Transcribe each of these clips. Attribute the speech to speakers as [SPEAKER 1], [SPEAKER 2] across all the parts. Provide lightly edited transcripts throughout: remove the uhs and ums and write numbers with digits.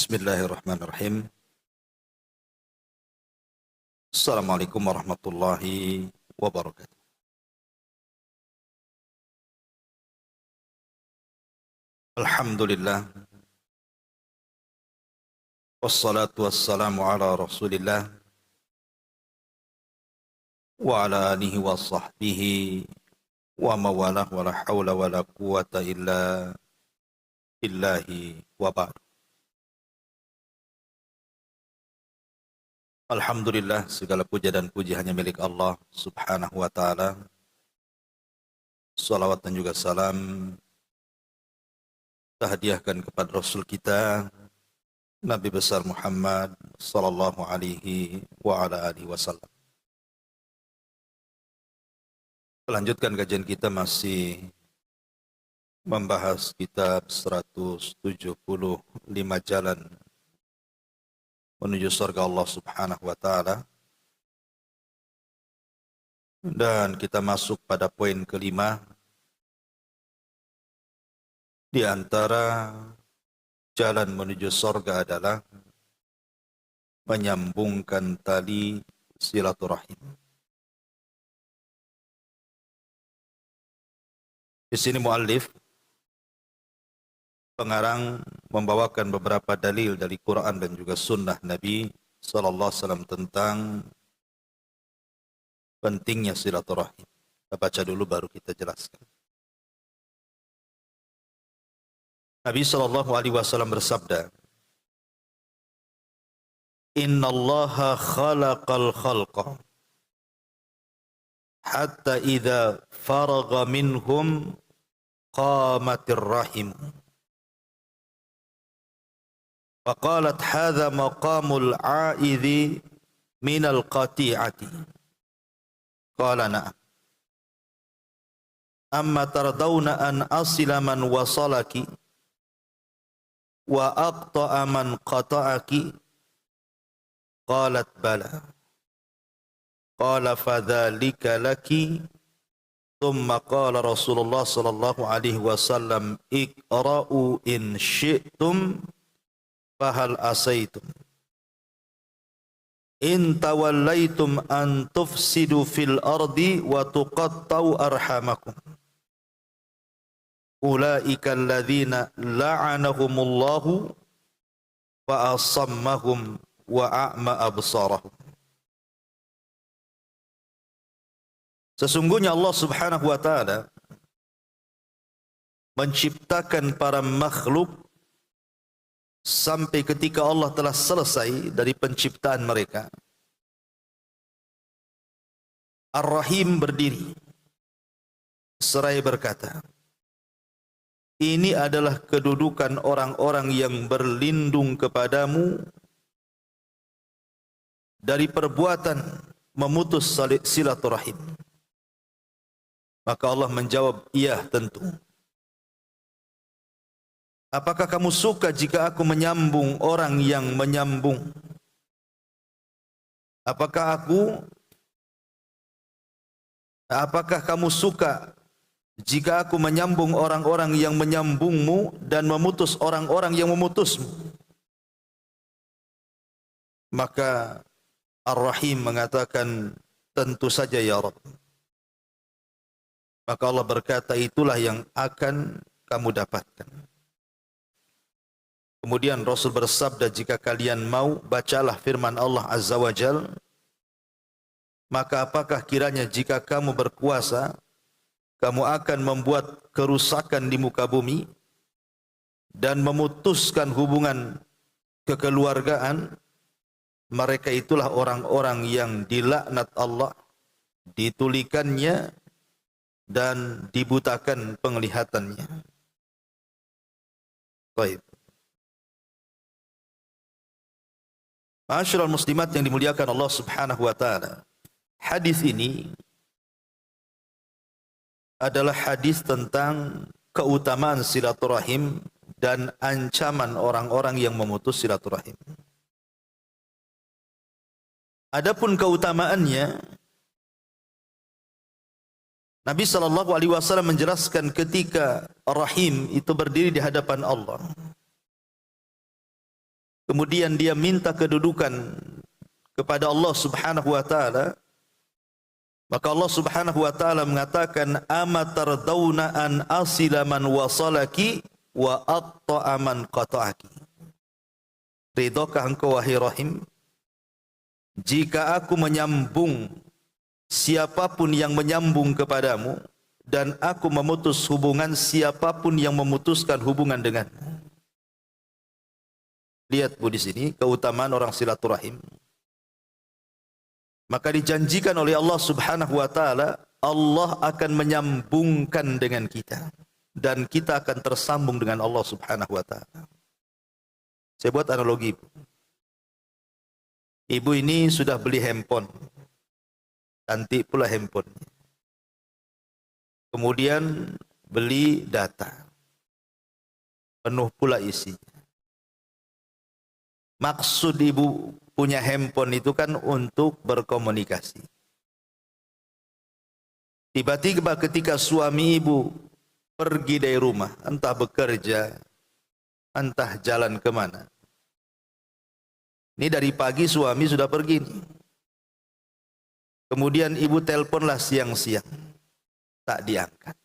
[SPEAKER 1] Bismillahirrahmanirrahim. Assalamualaikum warahmatullahi wabarakatuh. Alhamdulillah. Wassalatu wassalamu ala rasulillah. Wa ala alihi wa sahbihi wa mawalah wa la hawla wa la quwata illa billahi wa ba'd. Alhamdulillah, segala puja dan puji hanya milik Allah subhanahu wa ta'ala. Salawat dan juga salam kita hadiahkan kepada Rasul kita, Nabi besar Muhammad sallallahu alaihi wa ala alihi wasallam. Melanjutkan kajian kita masih membahas kitab 175 jalan menuju surga Allah subhanahu wa ta'ala. Dan kita masuk pada poin kelima. Di antara jalan menuju surga adalah menyambungkan tali silaturahim. Di sini muallif pengarang membawakan beberapa dalil dari Quran dan juga sunnah Nabi sallallahu alaihi wasallam tentang pentingnya silaturahim. Kita baca dulu baru kita jelaskan. Nabi sallallahu alaihi wasallam bersabda, "Innallaha khalaqal khalqa hatta idza faragha minhum qamatir rahim." Faqalat hadha maqamul a'idhi minal qati'ati. Qala na'am. Amma tardawna an asila man wasalaki wa aqta'a man qata'aki. Qalat bala. Qala fadhalika laki. Thumma qala Rasulullah sallallahu alaihi wasallam iqra'u in syi'tum fahal asaitum in tawallaitum an tufsidu fil ardi wa tuqattau arhamakum ulaika alladhina la'anahumullahu wa asammahum wa a'ma absarahum. Sesungguhnya Allah subhanahu wa ta'ala menciptakan para makhluk sampai ketika Allah telah selesai dari penciptaan mereka. Ar-Rahim berdiri seraya berkata, ini adalah kedudukan orang-orang yang berlindung kepadamu dari perbuatan memutus silaturahim. Maka Allah menjawab, iya tentu. Apakah kamu suka jika aku menyambung orang yang menyambung? Apakah kamu suka jika aku menyambung orang-orang yang menyambungmu dan memutus orang-orang yang memutusmu? Maka Ar-Rahim mengatakan, tentu saja ya Rabb. Maka Allah berkata, itulah yang akan kamu dapatkan. Kemudian Rasul bersabda, jika kalian mau, bacalah firman Allah Azza wa Jal. Maka apakah kiranya jika kamu berkuasa, kamu akan membuat kerusakan di muka bumi dan memutuskan hubungan kekeluargaan? Mereka itulah orang-orang yang dilaknat Allah, ditulikannya dan dibutakan penglihatannya. Baik. Ma'asyiral muslimat yang dimuliakan Allah subhanahu wa ta'ala. Hadis ini adalah hadis tentang keutamaan silaturahim dan ancaman orang-orang yang memutus silaturahim. Adapun keutamaannya, Nabi SAW menjelaskan ketika Rahim itu berdiri di hadapan Allah. kemudian dia minta kedudukan kepada Allah Subhanahu wa taala, maka Allah Subhanahu wa taala mengatakan, amatardawna an asila man wasalaki wa atta'a man qata'aki. Ridhokah engkau wahai Rahim jika aku menyambung siapapun yang menyambung kepadamu, dan aku memutus hubungan siapapun yang memutuskan hubungan denganmu. Lihat Bu di sini keutamaan orang silaturahim. Maka dijanjikan oleh Allah Subhanahu wa taala, Allah akan menyambungkan dengan kita dan kita akan tersambung dengan Allah Subhanahu wa taala. Saya buat analogi. Ibu ini sudah beli handphone. Cantik pula handphone. Kemudian beli data. Penuh pula isinya. Maksud ibu punya handphone itu kan untuk berkomunikasi. Tiba-tiba ketika suami ibu pergi dari rumah, entah bekerja, entah jalan kemana. Ini dari pagi suami sudah pergi nih. Kemudian ibu teleponlah siang-siang, tak diangkat.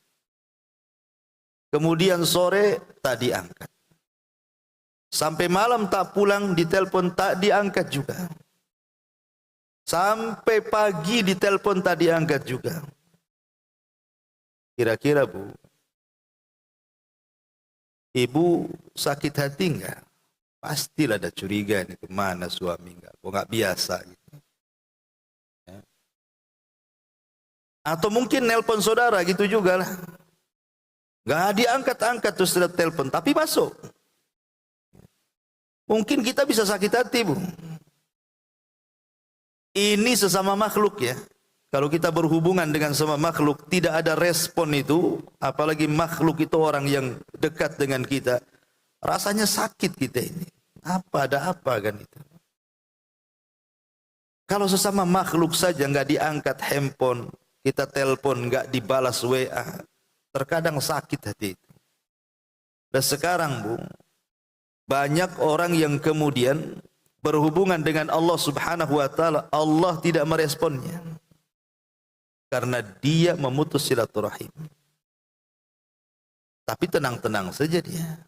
[SPEAKER 1] Kemudian sore tak diangkat. Sampai malam tak pulang, ditelepon tak diangkat juga. Sampai pagi ditelepon tak diangkat juga. Kira-kira Bu, ibu sakit hati enggak? Pastilah ada curiga nih, kemana suami enggak? Kok enggak biasa gitu. Ya. Atau mungkin nelpon saudara gitu juga lah. Enggak diangkat-angkat terus sudah telepon, tapi masuk. Mungkin kita bisa sakit hati Bu. Ini sesama makhluk ya. Kalau kita berhubungan dengan sama makhluk tidak ada respon itu, apalagi makhluk itu orang yang dekat dengan kita, rasanya sakit kita ini. Ada apa kan itu? Kalau sesama makhluk saja nggak diangkat handphone, kita telepon nggak dibalas WA, terkadang sakit hati itu. Dan sekarang Bu, banyak orang yang kemudian berhubungan dengan Allah Subhanahu wa taala, Allah tidak meresponnya. Karena dia memutus silaturahim. Tapi tenang-tenang saja dia.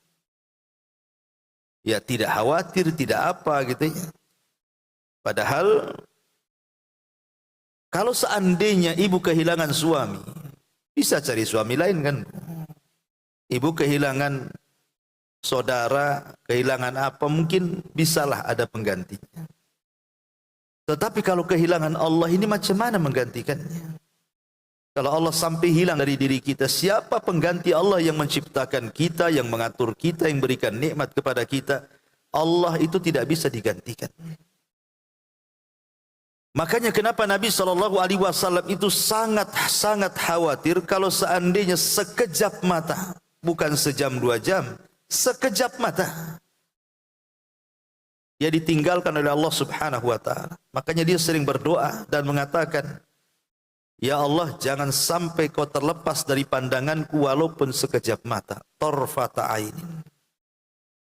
[SPEAKER 1] Ya tidak khawatir, tidak apa gitu ya. Padahal kalau seandainya ibu kehilangan suami, bisa cari suami lain kan. Ibu kehilangan saudara, kehilangan apa, mungkin bisalah ada penggantinya. Tetapi kalau kehilangan Allah ini macam mana menggantikannya? Kalau Allah sampai hilang dari diri kita, siapa pengganti Allah yang menciptakan kita, yang mengatur kita, yang berikan nikmat kepada kita? Allah itu tidak bisa digantikan. Makanya kenapa Nabi SAW itu sangat khawatir kalau seandainya sekejap mata, bukan sejam 2 jam, sekejap mata, dia ditinggalkan oleh Allah Subhanahu wa taala. Makanya dia sering berdoa dan mengatakan, ya Allah, jangan sampai kau terlepas dari pandanganku walaupun sekejap mata. Tarfata ainin.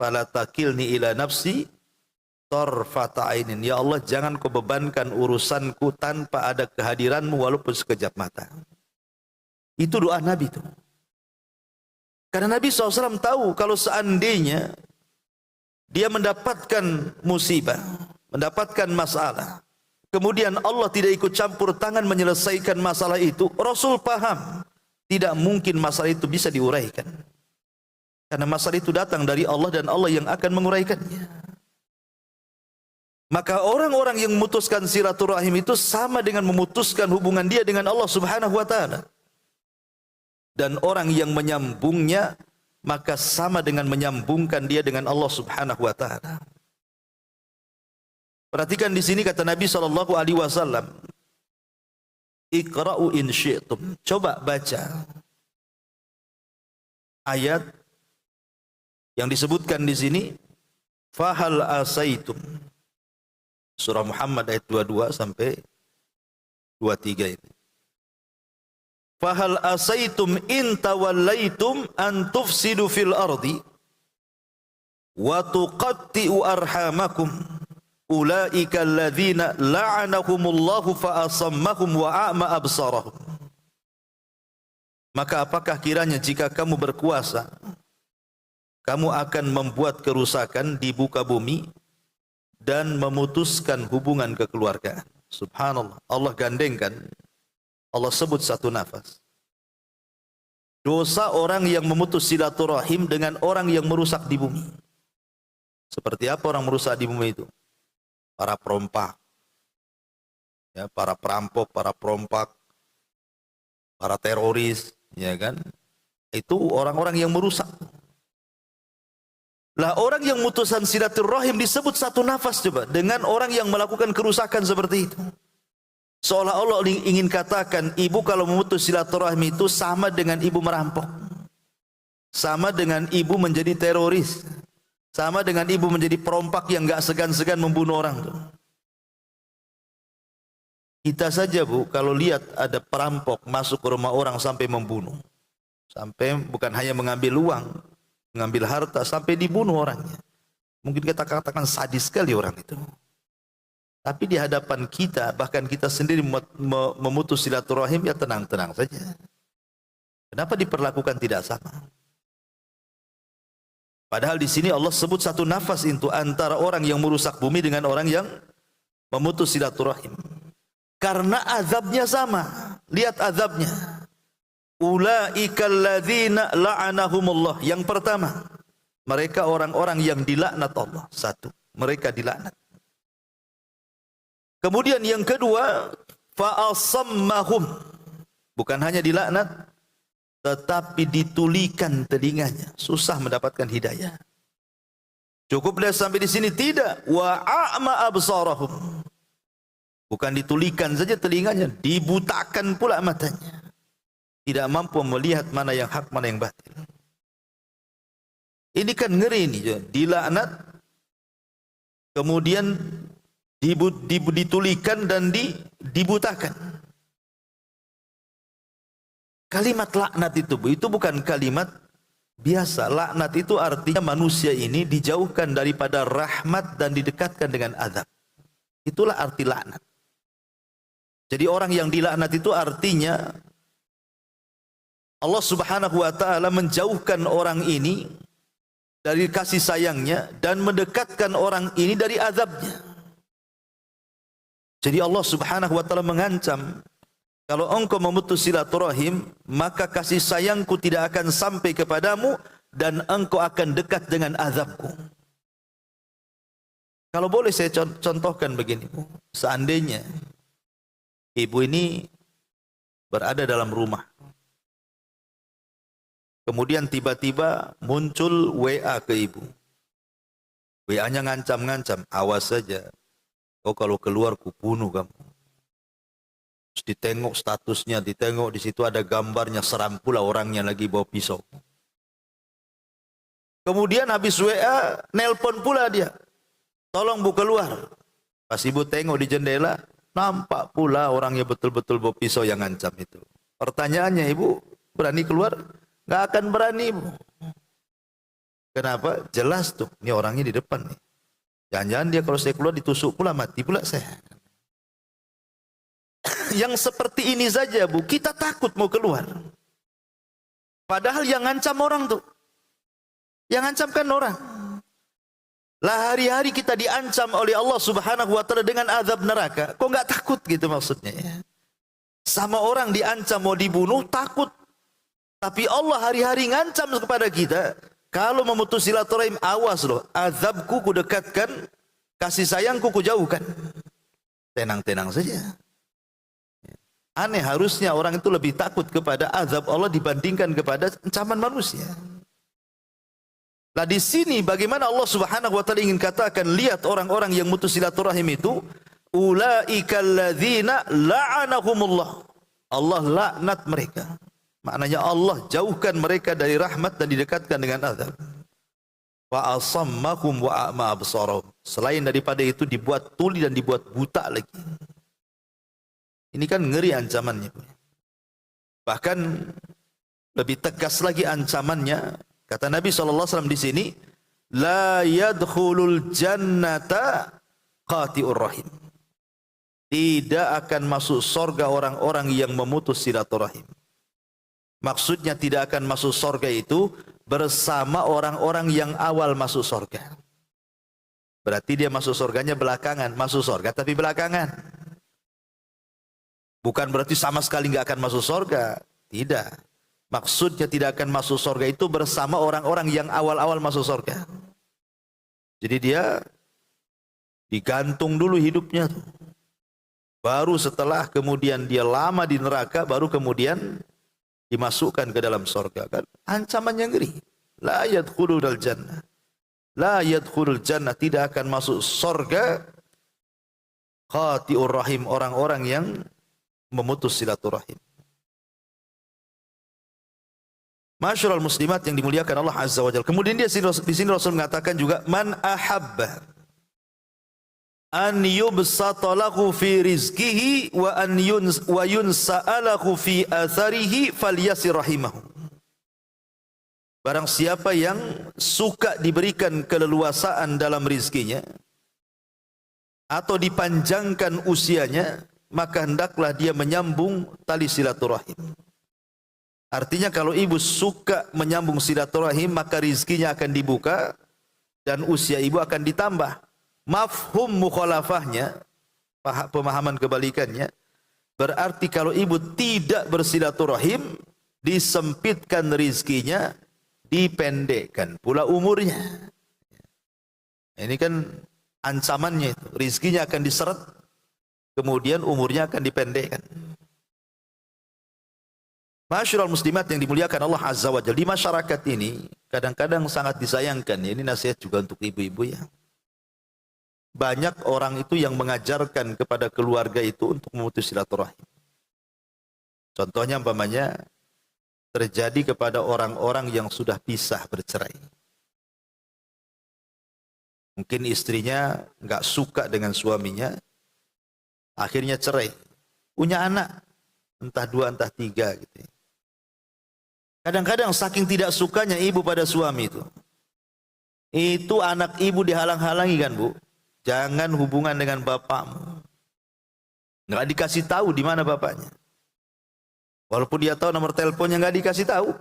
[SPEAKER 1] Fala takilni ila nafsi tarfata ainin. Ya Allah, jangan kau bebankan urusanku tanpa ada kehadiranmu walaupun sekejap mata. Itu doa Nabi itu. Karena Nabi SAW tahu kalau seandainya dia mendapatkan musibah, mendapatkan masalah, kemudian Allah tidak ikut campur tangan menyelesaikan masalah itu, Rasul paham tidak mungkin masalah itu bisa diuraikan. Karena masalah itu datang dari Allah dan Allah yang akan menguraikannya. Maka orang-orang yang memutuskan silaturahim itu sama dengan memutuskan hubungan dia dengan Allah Subhanahu wa taala. Dan orang yang menyambungnya maka sama dengan menyambungkan dia dengan Allah Subhanahu wa taala. Perhatikan di sini kata Nabi SAW, Iqra'u in syi'tum. Coba baca ayat yang disebutkan di sini, fahal asaitum. Surah Muhammad ayat 22 sampai 23 ini. Fahal asaitum in tawallaitum an tufsidu fil ardi wa tuqatti'u arhamakum ulaika alladzina la'anahumullahu fa asammahum wa a'ma absarahum. Maka apakah kiranya jika kamu berkuasa, kamu akan membuat kerusakan di muka bumi dan memutuskan hubungan kekeluargaan. Subhanallah, Allah gandengkan, Allah sebut satu nafas. Dosa orang yang memutus silaturahim dengan orang yang merusak di bumi. Seperti apa orang merusak di bumi itu? Para perompak, ya, para perampok, para perompak, para teroris, ya kan? Itu orang-orang yang merusak. Lah orang yang memutuskan silaturahim disebut satu nafas coba dengan orang yang melakukan kerusakan seperti itu. Seolah-olah ingin katakan ibu kalau memutus silaturahim itu sama dengan ibu merampok, sama dengan ibu menjadi teroris, sama dengan ibu menjadi perompak yang gak segan-segan membunuh orang tuh. Kita saja Bu, kalau lihat ada perampok masuk ke rumah orang sampai membunuh, sampai bukan hanya mengambil uang, mengambil harta, sampai dibunuh orangnya. Mungkin kita katakan sadis sekali orang itu. Tapi di hadapan kita, bahkan kita sendiri memutus silaturahim, ya tenang-tenang saja. Kenapa diperlakukan tidak sama? Padahal di sini Allah sebut satu nafas itu antara orang yang merusak bumi dengan orang yang memutus silaturahim. Karena azabnya sama. Lihat azabnya. Ulaikal ladzina la'anahumullah. Yang pertama, mereka orang-orang yang dilaknat Allah. Satu, mereka dilaknat. Kemudian yang kedua, fa'asammahum. Bukan hanya dilaknat, tetapi ditulikan telinganya. Susah mendapatkan hidayah. Cukup lihat sampai di sini? Tidak. Wa a'ma absarahum. Bukan ditulikan saja telinganya, dibutakan pula matanya. Tidak mampu melihat mana yang hak, mana yang batil. Ini kan ngeri ini. Dilaknat, kemudian ditulikan dan dibutakan. Kalimat laknat itu bukan kalimat biasa. Laknat itu artinya manusia ini dijauhkan daripada rahmat dan didekatkan dengan azab. Itulah arti laknat. Jadi orang yang dilaknat itu artinya Allah Subhanahu wa taala menjauhkan orang ini dari kasih sayangnya dan mendekatkan orang ini dari azabnya. Jadi Allah Subhanahu wa taala mengancam, kalau engkau memutus silaturahim, maka kasih sayangku tidak akan sampai kepadamu dan engkau akan dekat dengan azabku. Kalau boleh saya contohkan begini, seandainya ibu ini berada dalam rumah, kemudian tiba-tiba muncul WA ke ibu. WA-nya ngancam-ngancam, awas saja. Kau kalau keluar kubunuh kamu. Terus ditengok statusnya, ditengok di situ ada gambarnya, seram pula orangnya lagi bawa pisau. Kemudian habis WA, nelpon pula dia. Tolong Bu keluar. Pas ibu tengok di jendela, nampak pula orangnya betul-betul bawa pisau yang ngancam itu. Pertanyaannya, ibu berani keluar? Gak akan berani ibu. Kenapa? Jelas tuh, ini orangnya di depan nih. Jangan-jangan dia kalau saya keluar ditusuk pula, mati pula saya. Yang seperti ini saja Bu, kita takut mau keluar. Padahal yang ngancam orang tuh, yang ngancam kan orang. Lah hari-hari kita diancam oleh Allah Subhanahu wa taala dengan azab neraka. Kok nggak takut gitu maksudnya ya? Sama orang diancam mau dibunuh takut. Tapi Allah hari-hari ngancam kepada kita, kalau memutus silaturahim awas loh, azabku ku dekatkan, kasih sayangku ku jauhkan. Tenang-tenang saja. Aneh, harusnya orang itu lebih takut kepada azab Allah dibandingkan kepada ancaman manusia. Nah di sini bagaimana Allah Subhanahu wa taala ingin katakan, lihat orang-orang yang mutus silaturahim itu, ulaikal ladzina la'anahumullah. Allah laknat mereka. Maknanya Allah jauhkan mereka dari rahmat dan didekatkan dengan azab. Wa asammahum wa a'ma absarahum. Selain daripada itu dibuat tuli dan dibuat buta lagi. Ini kan ngeri ancamannya. Bahkan lebih tegas lagi ancamannya. Kata Nabi SAW di sini, la yadkhulul jannata qati'ur rahim. Tidak akan masuk surga orang-orang yang memutus silaturahim. Maksudnya tidak akan masuk surga itu bersama orang-orang yang awal masuk surga. Berarti dia masuk surganya belakangan, masuk surga tapi belakangan. Bukan berarti sama sekali nggak akan masuk surga. Tidak. Maksudnya tidak akan masuk surga itu bersama orang-orang yang awal-awal masuk surga. Jadi dia digantung dulu hidupnya tuh. Baru setelah kemudian dia lama di neraka, baru kemudian dimasukkan ke dalam surga. Kan ancaman yang ngeri. La yadkhulul jannah. La yadkhulul jannah, tidak akan masuk surga qati'ur rahim, orang-orang yang memutus silaturahim. Masyarul muslimat yang dimuliakan Allah Azza wa Jalla. Kemudian di sini Rasul mengatakan juga, man ahabba an yubsata lahu fi rizqihi wa yunsa'alahu fi atharihi falyasir rahimahu. Barang siapa yang suka diberikan keleluasaan dalam rizkinya atau dipanjangkan usianya, maka hendaklah dia menyambung tali silaturahim. Artinya kalau ibu suka menyambung silaturahim, maka rizkinya akan dibuka dan usia ibu akan ditambah. Mafhum mukhalafahnya, pemahaman kebalikannya, berarti kalau ibu tidak bersilaturahim, disempitkan rizkinya, dipendekkan pula umurnya. Ini kan ancamannya itu, rizkinya akan diseret, kemudian umurnya akan dipendekkan. Masyarul muslimat yang dimuliakan Allah Azza wa Jalla, di masyarakat ini kadang-kadang sangat disayangkan, ini nasihat juga untuk ibu-ibu ya. Banyak orang itu yang mengajarkan kepada keluarga itu untuk memutus silaturahim. Contohnya umpamanya terjadi kepada orang-orang yang sudah pisah bercerai. Mungkin istrinya nggak suka dengan suaminya, akhirnya cerai. Punya anak, entah 2 entah 3 gitu. Kadang-kadang saking tidak sukanya ibu pada suami itu anak ibu dihalang-halangi kan bu. Jangan hubungan dengan bapakmu. Nggak dikasih tahu di mana bapaknya. Walaupun dia tahu nomor teleponnya, nggak dikasih tahu.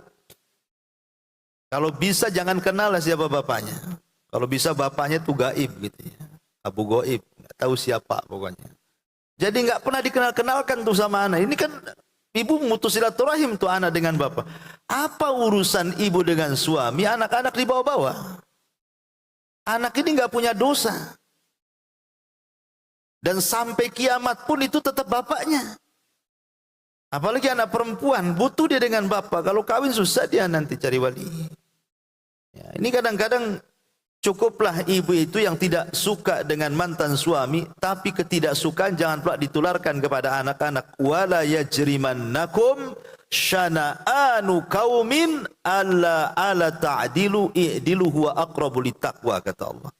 [SPEAKER 1] Kalau bisa jangan kenal lah siapa bapaknya. Kalau bisa bapaknya tuh gaib gitu ya. Abu Goib, nggak tahu siapa pokoknya. Jadi nggak pernah dikenal-kenalkan tuh sama anak. Ini kan ibu memutus silaturahim tuh anak dengan bapak. Apa urusan ibu dengan suami? Anak-anak dibawa-bawa. Anak ini nggak punya dosa. Dan sampai kiamat pun itu tetap bapaknya. Apalagi anak perempuan, butuh dia dengan bapak. Kalau kawin susah dia nanti cari wali. Ya, ini kadang-kadang cukuplah ibu itu yang tidak suka dengan mantan suami, tapi ketidaksukaan jangan pula ditularkan kepada anak-anak. Wala yajrimannakum syana'anu qaumin alla ta'dilu i'dilu huwa aqrabu littaqwa, kata Allah.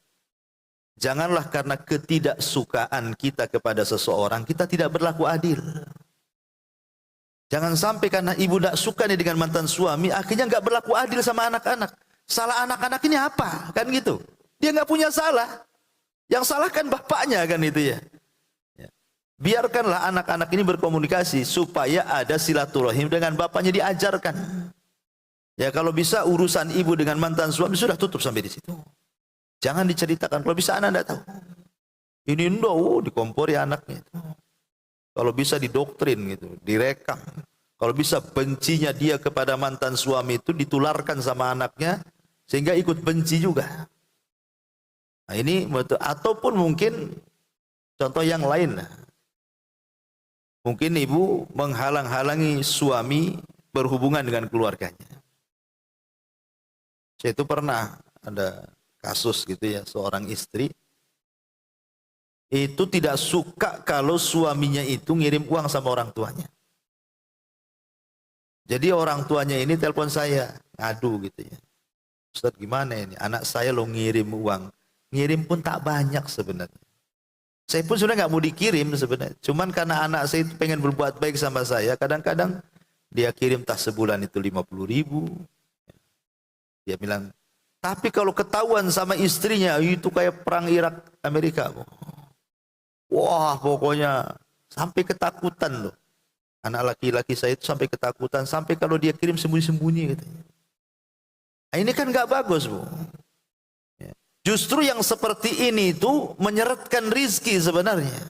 [SPEAKER 1] Janganlah karena ketidaksukaan kita kepada seseorang, kita tidak berlaku adil. Jangan sampai karena ibu tidak suka nih dengan mantan suami, akhirnya nggak berlaku adil sama anak-anak. Salah anak-anak ini apa? Kan gitu. Dia nggak punya salah. Yang salah kan bapaknya kan itu ya. Biarkanlah anak-anak ini berkomunikasi supaya ada silaturahim dengan bapaknya, diajarkan. Ya kalau bisa urusan ibu dengan mantan suami sudah tutup sampai di situ. Jangan diceritakan, kalau bisa anak tidak tahu. Ini enggak, dikompori anaknya itu. Kalau bisa didoktrin gitu, direkam. Kalau bisa bencinya dia kepada mantan suami itu ditularkan sama anaknya sehingga ikut benci juga. Nah ini ataupun mungkin contoh yang lain. Mungkin ibu menghalang-halangi suami berhubungan dengan keluarganya. Saya itu pernah ada kasus gitu ya, seorang istri itu tidak suka kalau suaminya itu ngirim uang sama orang tuanya. Jadi orang tuanya ini telepon saya, ngadu gitu ya. Ustaz gimana ini, anak saya lo ngirim uang. Ngirim pun tak banyak sebenarnya. Saya pun sudah nggak mau dikirim sebenarnya. Cuman karena anak saya itu pengen berbuat baik sama saya, kadang-kadang dia kirim tas sebulan itu 50.000. Dia bilang, Tapi kalau ketahuan sama istrinya, itu kayak perang Irak Amerika. Wah, pokoknya sampai ketakutan loh. Anak laki-laki saya itu sampai ketakutan, sampai kalau dia kirim sembunyi-sembunyi katanya. Nah, ini kan nggak bagus, Bu. Ya. Justru yang seperti ini itu menyeretkan rizki sebenarnya.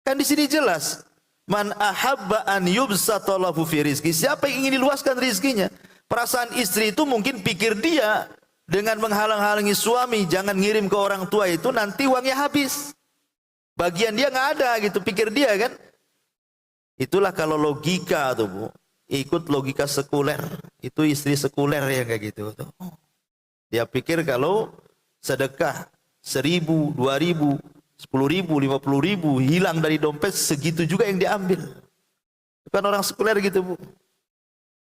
[SPEAKER 1] Kan di sini jelas, man ahabba an yubsata lahu fi rizki. Siapa yang ingin diluaskan rizkinya? Perasaan istri itu mungkin pikir dia dengan menghalang-halangi suami, jangan ngirim ke orang tua itu, nanti uangnya habis. Bagian dia nggak ada gitu, pikir dia kan. Itulah kalau logika tuh, Bu. Ikut logika sekuler. Itu istri sekuler yang kayak gitu tuh. Dia pikir kalau sedekah 1.000, 2.000, 10.000, 50.000 hilang dari dompet, segitu juga yang diambil. Bukan orang sekuler gitu, Bu.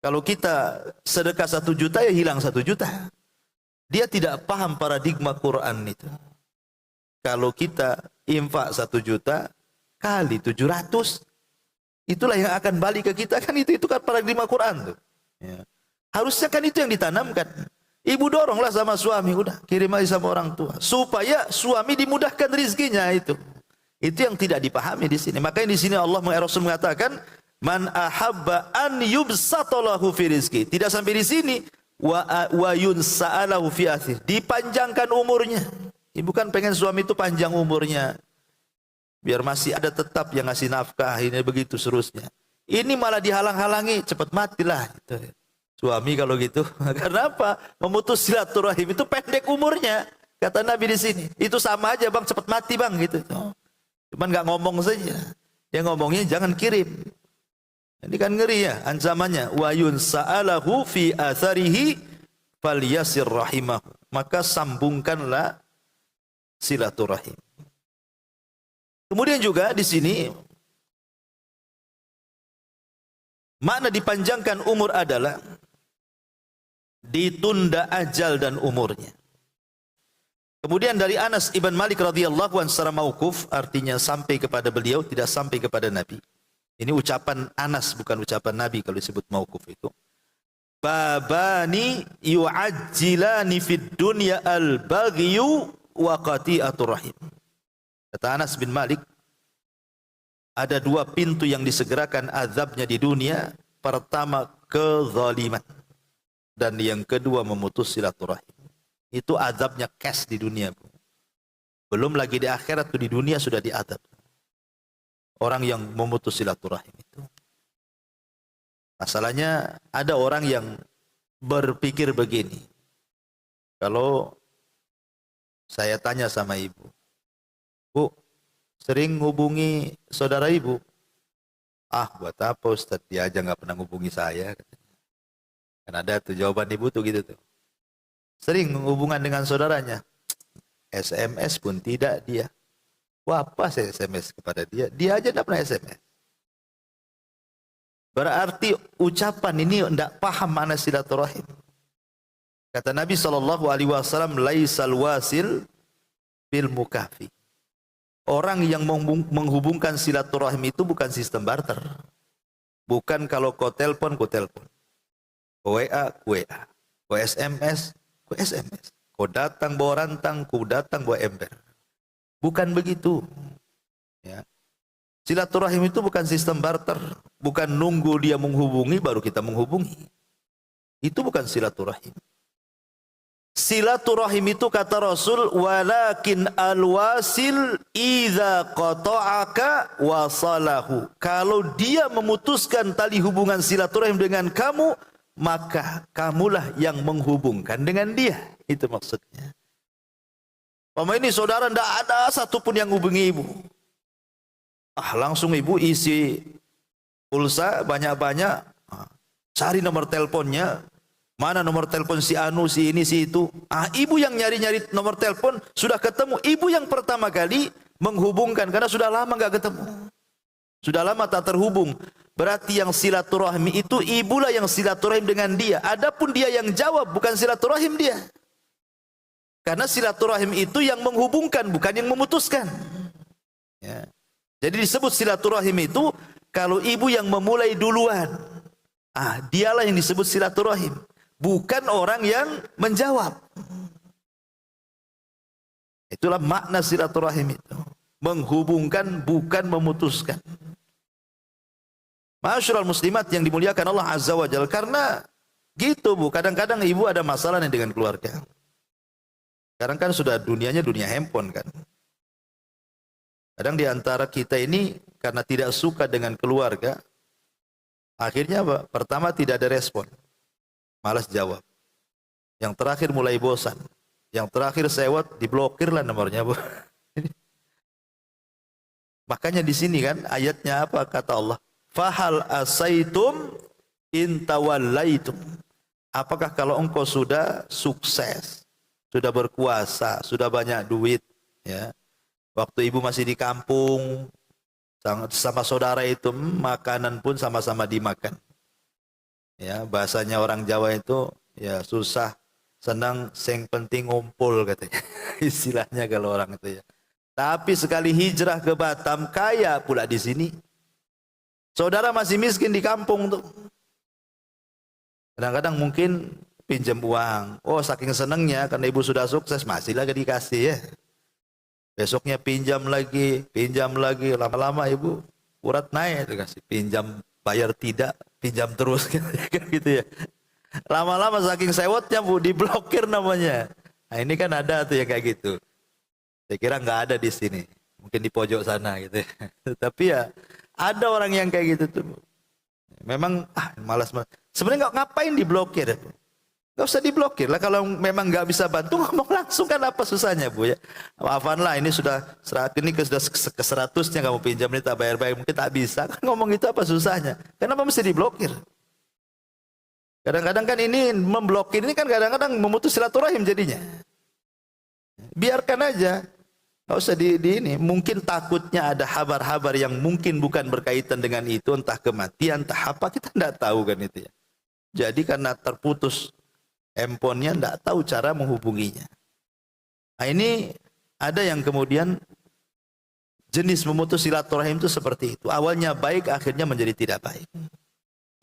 [SPEAKER 1] Kalau kita sedekah 1 juta ya hilang 1 juta. Dia tidak paham paradigma Quran itu. Kalau kita infak 1 juta kali 700, itulah yang akan balik ke kita, kan itu kan paradigma Quran tuh. Ya. Harusnya kan itu yang ditanamkan. Ibu doronglah sama suami, udah kirim aja sama orang tua, supaya suami dimudahkan rizkinya itu. Itu yang tidak dipahami di sini. Makanya di sini Allah Rasul mengatakan, man ahabba an yubsatalahu fi rizki. Tidak sampai di sini, wa yunsa'alahu fi athir. Dipanjangkan umurnya. Ibu kan pengen suami itu panjang umurnya, biar masih ada tetap yang ngasih nafkah, ini begitu seterusnya. Ini malah dihalang-halangi, cepat matilah gitu. Suami kalau gitu. Karena apa? Memutus silaturahim itu pendek umurnya. Kata Nabi di sini. Itu sama aja, Bang, cepat mati, Bang, gitu. Cuman nggak ngomong saja. Dia ngomongnya jangan kirim. Ini kan ngeri ya ancamannya. Wa yunsa'alahu fi atharihi falyasir rahimahu. Maka sambungkanlah silaturahim. Kemudian juga di sini makna dipanjangkan umur adalah ditunda ajal dan umurnya. Kemudian dari Anas ibn Malik radhiyallahu anhu secara mauquf, artinya sampai kepada beliau, tidak sampai kepada Nabi. Ini ucapan Anas, bukan ucapan Nabi kalau disebut mauquf itu. Babani yu'ajjilani fid dunya al-baghyu wa qati'atur rahim. Kata Anas bin Malik, ada 2 pintu yang disegerakan azabnya di dunia. Pertama, kezaliman. Dan yang kedua, memutus silaturahim. Itu azabnya cash di dunia. Belum lagi di akhirat, di dunia sudah diazab. Orang yang memutus silaturahim itu. Masalahnya, ada orang yang berpikir begini. Kalau saya tanya sama ibu, Bu, sering hubungi saudara ibu? Ah, buat apa Ustaz? Dia aja nggak pernah hubungi saya. Kan ada tuh jawaban ibu tuh gitu tuh. Sering hubungan dengan saudaranya. SMS pun tidak dia. Wah, apa saya SMS kepada dia? Dia aja tidak pernah SMS. Berarti ucapan ini tidak paham makna silaturahim. Kata Nabi SAW, laisal wasil bil mukafi. Orang yang menghubungkan silaturahim itu bukan sistem barter. Bukan kalau kau telepon, kau WA, WA. Kau SMS, kau SMS. Kau datang bawa rantang, kau datang bawa ember. Bukan begitu. Ya. Silaturahim itu bukan sistem barter. Bukan nunggu dia menghubungi, baru kita menghubungi. Itu bukan silaturahim. Silaturahim itu kata Rasul, walakin alwasil idza qata'aka wasalahu. Kalau dia memutuskan tali hubungan silaturahim dengan kamu, maka kamulah yang menghubungkan dengan dia. Itu maksudnya. Mama ini saudara, tidak ada satupun yang hubungi ibu. Ah, langsung ibu isi pulsa banyak-banyak, cari nomor teleponnya. Mana nomor telepon si Anu, si ini, si itu. Ah, ibu yang nyari-nyari nomor telepon, sudah ketemu. Ibu yang pertama kali menghubungkan, karena sudah lama nggak ketemu. Sudah lama tak terhubung. Berarti yang silaturahmi itu, ibulah yang silaturahim dengan dia. Adapun dia yang jawab, bukan silaturahim dia. Karena silaturahim itu yang menghubungkan, bukan yang memutuskan. Ya. Jadi disebut silaturahim itu, kalau ibu yang memulai duluan. Ah, dialah yang disebut silaturahim. Bukan orang yang menjawab. Itulah makna silaturahim itu. Menghubungkan bukan memutuskan. Ma'asyiral muslimat yang dimuliakan Allah Azza wa Jalla, karena gitu Bu, kadang-kadang ibu ada masalah nih dengan keluarga. Sekarang kan sudah dunianya dunia handphone kan. Kadang di antara kita ini karena tidak suka dengan keluarga, akhirnya apa? Pertama tidak ada respon, malas jawab. Yang terakhir mulai bosan. Yang terakhir sewot, diblokir lah nomornya Bu. Makanya di sini kan ayatnya apa kata Allah? Fahal asaitum in tawallaitum. Apakah kalau engkau sudah sukses, sudah berkuasa, sudah banyak duit, ya. Waktu ibu masih di kampung, sama saudara itu makanan pun sama-sama dimakan. Ya, bahasanya orang Jawa itu ya susah, senang, sing penting ngumpul katanya. Istilahnya kalau orang itu ya. Tapi sekali hijrah ke Batam, kaya pula di sini. Saudara masih miskin di kampung tuh. Kadang-kadang mungkin pinjam uang. Oh, saking senangnya karena ibu sudah sukses, masih lagi dikasih ya. Besoknya pinjam lagi, lama-lama ibu urat naik, dikasih pinjam, bayar tidak, pinjam terus gitu ya. Lama-lama saking sewotnya Bu, diblokir namanya. Nah, ini kan ada tuh yang kayak gitu. Saya kira nggak ada di sini, mungkin di pojok sana gitu ya. Tapi ya ada orang yang kayak gitu tuh. Memang malas. Sebenarnya nggak ngapain diblokir? Nggak usah diblokir lah, kalau memang nggak bisa bantu ngomong langsung, kan apa susahnya Bu ya. Maafan lah, ini sudah ke 100-nya kamu pinjam, ini tak bayar-bayar, mungkin tak bisa. Kan ngomong itu apa susahnya? Kenapa mesti diblokir? Kadang-kadang kan ini memblokir ini kan kadang-kadang memutus silaturahim jadinya. Biarkan aja. Nggak usah di ini. Mungkin takutnya ada habar-habar yang mungkin bukan berkaitan dengan itu, entah kematian, entah apa, kita tidak tahu kan itu ya. Jadi karena terputus handphonenya, tidak tahu cara menghubunginya. Nah, ini ada yang kemudian jenis memutus silaturahim itu seperti itu. Awalnya baik, akhirnya menjadi tidak baik.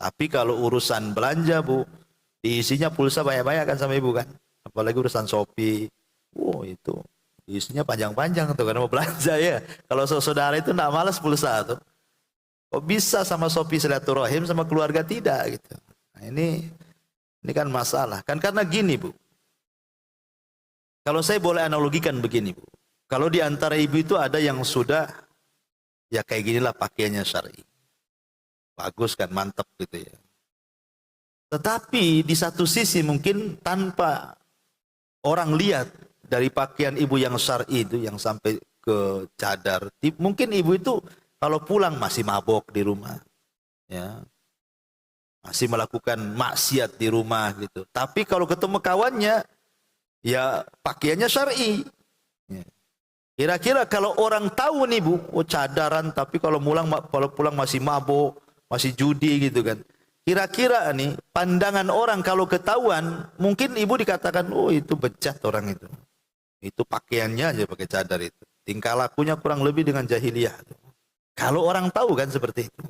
[SPEAKER 1] Tapi kalau urusan belanja Bu, diisinya pulsa banyak-banyak kan sama ibu kan. Apalagi urusan Shopee. Oh itu isinya panjang-panjang tuh karena mau belanja ya. Kalau saudara itu enggak malas pulsa tuh. Kok bisa sama Shopee silaturahim, sama keluarga tidak gitu. Nah, ini kan masalah. Kan karena gini Bu. Kalau saya boleh analogikan begini Bu. Kalau di antara ibu itu ada yang sudah ya kayak ginilah pakaiannya syar'i. Bagus kan, mantap gitu ya. Tetapi di satu sisi mungkin tanpa orang lihat, dari pakaian ibu yang syar'i itu yang sampai ke cadar, mungkin ibu itu kalau pulang masih mabok di rumah, ya, masih melakukan maksiat di rumah gitu. Tapi kalau ketemu kawannya, ya pakaiannya syar'i. Ya. Kira-kira kalau orang tahu nih Bu, oh cadaran, tapi kalau pulang masih mabok, masih judi gitu kan. Kira-kira nih pandangan orang kalau ketahuan, mungkin ibu dikatakan, oh itu bejat orang itu. Itu pakaiannya aja pakai cadar itu. Tingkah lakunya kurang lebih dengan jahiliyah. Kalau orang tahu kan seperti itu.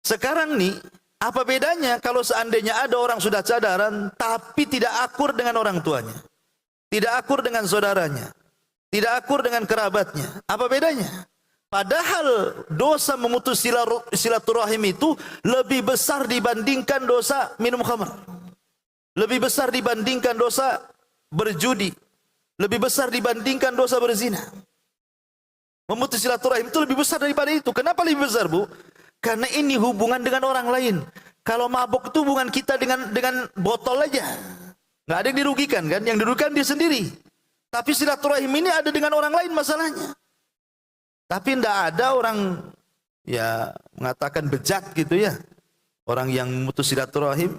[SPEAKER 1] Sekarang nih, apa bedanya kalau seandainya ada orang sudah cadaran, tapi tidak akur dengan orang tuanya. Tidak akur dengan saudaranya. Tidak akur dengan kerabatnya. Apa bedanya? Padahal dosa memutus silaturahim itu lebih besar dibandingkan dosa minum khamar. Lebih besar dibandingkan dosa berjudi. Lebih besar dibandingkan dosa berzina. Memutus silaturahim itu lebih besar daripada itu. Kenapa lebih besar Bu? Karena ini hubungan dengan orang lain. Kalau mabuk itu hubungan kita dengan botol aja. Nggak ada yang dirugikan kan? Yang dirugikan dia sendiri. Tapi silaturahim ini ada dengan orang lain masalahnya. Tapi tidak ada orang ya mengatakan bejat gitu ya. Orang yang memutus silaturahim,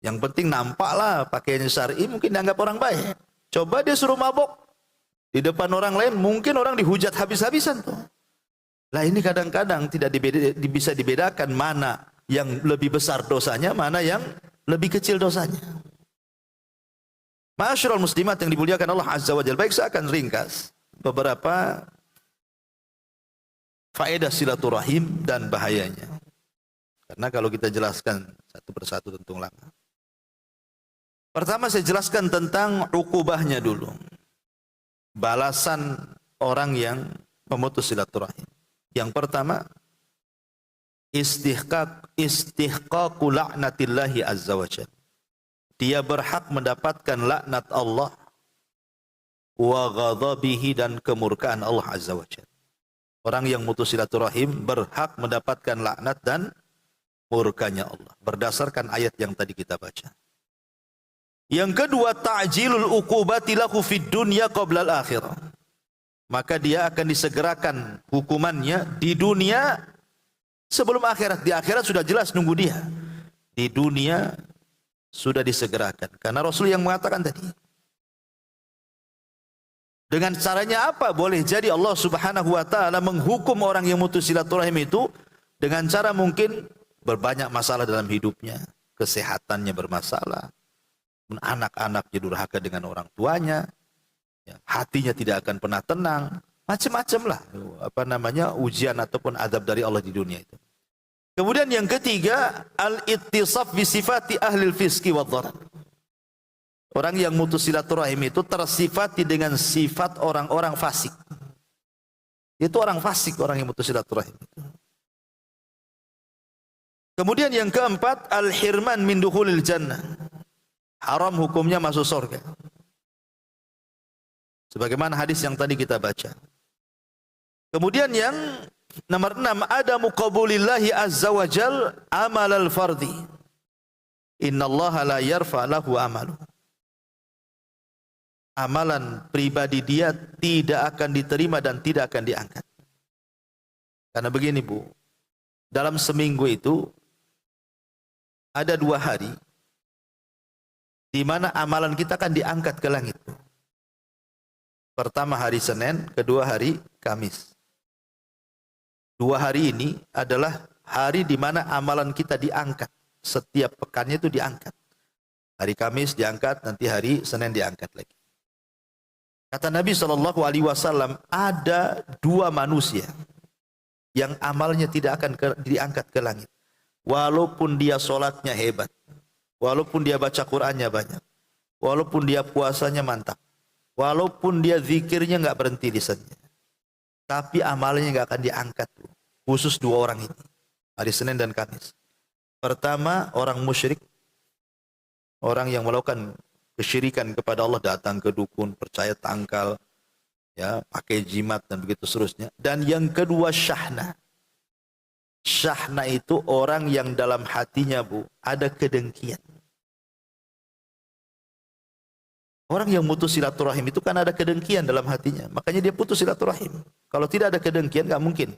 [SPEAKER 1] yang penting nampaklah pakaiannya syar'i, mungkin dianggap orang baik. Coba dia suruh mabok di depan orang lain, mungkin orang dihujat habis-habisan tuh. Lah ini kadang-kadang tidak bisa dibedakan mana yang lebih besar dosanya, mana yang lebih kecil dosanya. Ma'asyiral muslimat yang dimuliakan Allah Azza wa Jalla. Baik, saya akan ringkas beberapa faedah silaturahim dan bahayanya. Karena kalau kita jelaskan satu persatu tentu lama. Pertama saya jelaskan tentang ukubahnya dulu. balasan orang yang memutus silaturahim. Yang pertama, istihqaqu la'natillahi azza wa jalla. Dia berhak mendapatkan laknat Allah wa ghadabihi, dan kemurkaan Allah azza wa jalla. Orang yang mutus silaturahim berhak mendapatkan laknat dan murkanya Allah berdasarkan ayat yang tadi kita baca. Yang kedua, ta'jilul uqubati lahu fid dunya qabla al-akhirah. Maka dia akan disegerakan hukumannya di dunia sebelum akhirat. Di akhirat sudah jelas nunggu dia. Di dunia sudah disegerakan. Karena Rasul yang mengatakan tadi. Dengan caranya apa? Boleh jadi Allah subhanahu wa ta'ala menghukum orang yang mutus silaturahim itu dengan cara mungkin berbanyak masalah dalam hidupnya. Kesehatannya bermasalah. Anak-anaknya durhaka dengan orang tuanya. Ya, hatinya tidak akan pernah tenang. Macam-macam lah. Ujian ataupun azab dari Allah di dunia itu. Kemudian yang ketiga, al-ittisaf bi sifati ahlil fiski wa dharar. Orang yang mutus silaturahim itu tersifati dengan sifat orang-orang fasik. Itu orang fasik, orang yang mutus silaturahim. Kemudian yang keempat, al-hirman min dukhulil jannah. Haram hukumnya masuk surga. Sebagaimana hadis yang tadi kita baca. Kemudian yang nomor 6, ada muqabulillahi azza wa jal amal al-fardi. Innallaha la yarfa lahu amalu. Amalan pribadi dia tidak akan diterima dan tidak akan diangkat. Karena begini Bu, dalam seminggu itu ada 2 hari di mana amalan kita akan diangkat ke langit. Pertama hari Senin, kedua hari Kamis. 2 hari ini adalah hari di mana amalan kita diangkat. Setiap pekannya itu diangkat. Hari Kamis diangkat, nanti hari Senin diangkat lagi. Kata Nabi SAW, ada 2 manusia yang amalnya tidak akan diangkat ke langit. Walaupun dia sholatnya hebat, walaupun dia baca Qur'annya banyak, walaupun dia puasanya mantap, walaupun dia zikirnya nggak berhenti lisannya, tapi amalnya nggak akan diangkat. Khusus 2 orang ini, hari Senin dan Kamis. Pertama, orang musyrik, orang yang melakukan kesyirikan kepada Allah, datang ke dukun, percaya tangkal, ya, pakai jimat dan begitu seterusnya. Dan yang kedua, syahna. Syahna itu orang yang dalam hatinya Bu ada kedengkian. Orang yang mutus silaturahim itu kan ada kedengkian dalam hatinya, makanya dia putus silaturahim. Kalau tidak ada kedengkian nggak mungkin.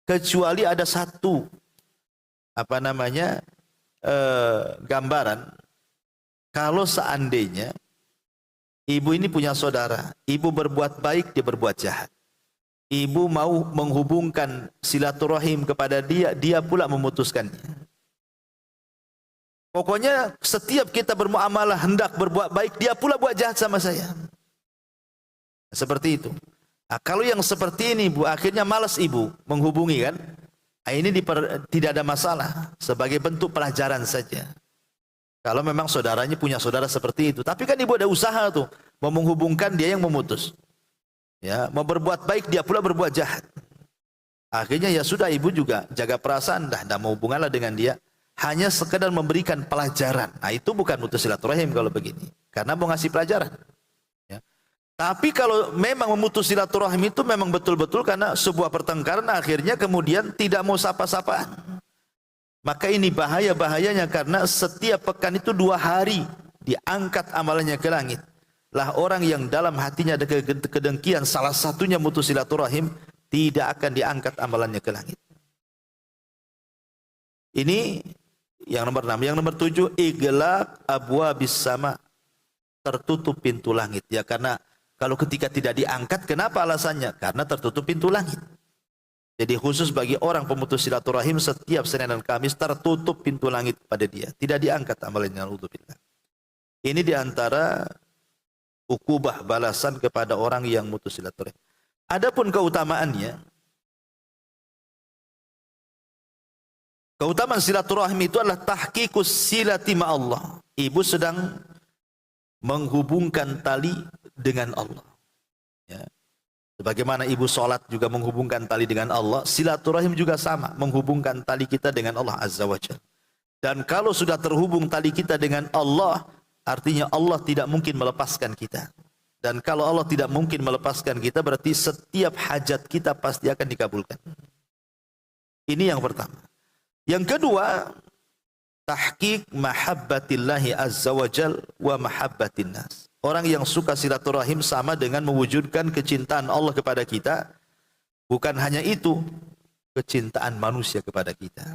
[SPEAKER 1] Kecuali ada satu gambaran. Kalau seandainya ibu ini punya saudara, ibu berbuat baik, dia berbuat jahat. Ibu mau menghubungkan silaturahim kepada dia, dia pula memutuskannya. Pokoknya setiap kita bermuamalah hendak berbuat baik, dia pula buat jahat sama saya. Seperti itu. Nah, kalau yang seperti ini Bu, akhirnya malas ibu menghubungi kan? Nah, ini tidak ada masalah, sebagai bentuk pelajaran saja. Kalau memang saudaranya punya saudara seperti itu. Tapi kan ibu ada usaha tuh, mau menghubungkan, dia yang memutus. Ya, mau berbuat baik, dia pula berbuat jahat. Akhirnya ya sudah, ibu juga jaga perasaan, dah mau hubunganlah dengan dia. Hanya sekedar memberikan pelajaran. Nah itu bukan mutus silaturahim kalau begini. Karena mau ngasih pelajaran. Ya. Tapi kalau memang memutus silaturahim itu memang betul-betul karena sebuah pertengkaran, akhirnya kemudian tidak mau sapa-sapaan. Maka ini bahaya-bahayanya, karena setiap pekan itu 2 hari diangkat amalannya ke langit. Lah orang yang dalam hatinya ada kedengkian, salah satunya mutus silaturahim, tidak akan diangkat amalannya ke langit. Ini yang nomor 6. Yang nomor 7, iglaq abwabis sama, tertutup pintu langit. Ya, karena kalau ketika tidak diangkat, kenapa alasannya? Karena tertutup pintu langit. Jadi khusus bagi orang pemutus silaturahim, setiap Senin dan Kamis tertutup pintu langit pada dia. Tidak diangkat amalannya. Ini diantara ukubah balasan kepada orang yang mutus silaturahim. Adapun keutamaannya, keutamaan silaturahim itu adalah tahqiqus silati ma'allah. Ibu sedang menghubungkan tali dengan Allah. Ya. Sebagaimana ibu sholat juga menghubungkan tali dengan Allah, silaturahim juga sama, menghubungkan tali kita dengan Allah Azza wa Jalla. Dan kalau sudah terhubung tali kita dengan Allah, artinya Allah tidak mungkin melepaskan kita. Dan kalau Allah tidak mungkin melepaskan kita, berarti setiap hajat kita pasti akan dikabulkan. Ini yang pertama. Yang kedua, tahqiq mahabbatillahi azza wa jal wa mahabbatin nas. Orang yang suka silaturahim sama dengan mewujudkan kecintaan Allah kepada kita. Bukan hanya itu, kecintaan manusia kepada kita.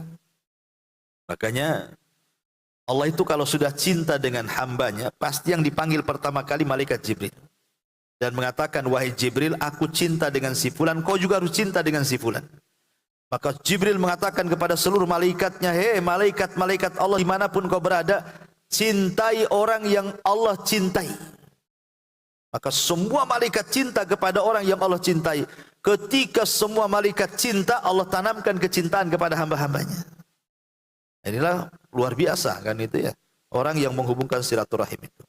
[SPEAKER 1] Makanya Allah itu kalau sudah cinta dengan hambanya, pasti yang dipanggil pertama kali malaikat Jibril. Dan mengatakan, wahai Jibril, aku cinta dengan si fulan, kau juga harus cinta dengan si fulan. Maka Jibril mengatakan kepada seluruh malaikatnya, hei malaikat-malaikat Allah dimanapun kau berada, cintai orang yang Allah cintai. Maka semua malaikat cinta kepada orang yang Allah cintai. Ketika semua malaikat cinta, Allah tanamkan kecintaan kepada hamba-hambanya. Inilah luar biasa kan itu ya. Orang yang menghubungkan silaturahim itu.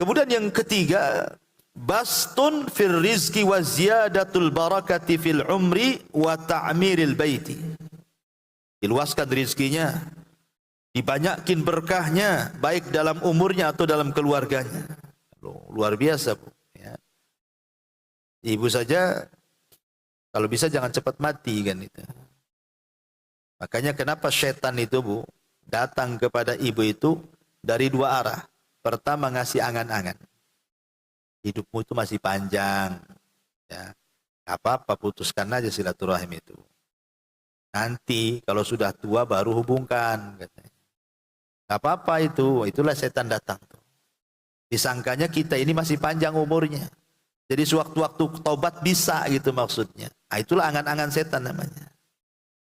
[SPEAKER 1] Kemudian yang ketiga, bastun fil rizki wa ziyadatul barakati fil umri wa ta'miril baiti. Diluaskan rizkinya, dibanyakin berkahnya, baik dalam umurnya atau dalam keluarganya. Luar biasa, Bu. Ya. Ibu saja kalau bisa jangan cepat mati kan itu. Makanya kenapa setan itu, Bu, datang kepada ibu itu dari dua arah. Pertama ngasih angan-angan. Hidupmu itu masih panjang. Ya. Apa-apa, putuskan aja silaturahim itu. Nanti kalau sudah tua baru hubungkan. Katanya. Apa-apa itu, itulah setan datang. Disangkanya kita ini masih panjang umurnya. Jadi sewaktu-waktu taubat bisa gitu maksudnya. Nah, itulah angan-angan setan namanya.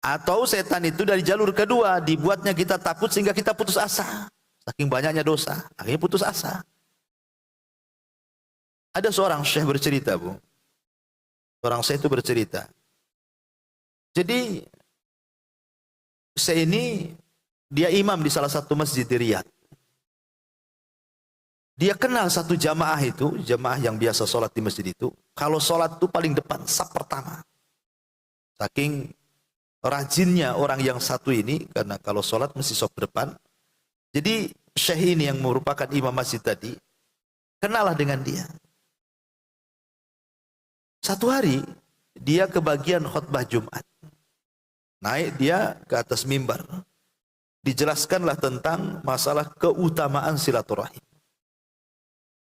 [SPEAKER 1] Atau setan itu dari jalur kedua, dibuatnya kita takut sehingga kita putus asa. Saking banyaknya dosa, akhirnya putus asa. Ada seorang syekh bercerita, Bu. Seorang syekh itu bercerita. Jadi, syekh ini, dia imam di salah satu masjid di Riyadh. Dia kenal satu jamaah itu, jamaah yang biasa sholat di masjid itu. Kalau sholat itu paling depan, saf pertama. Saking rajinnya orang yang satu ini, karena kalau sholat mesti saf depan. Jadi syekh ini yang merupakan imam masjid tadi, kenallah dengan dia. Satu hari, dia kebagian khutbah Jumat. Naik dia ke atas mimbar. Dijelaskanlah tentang masalah keutamaan silaturahim.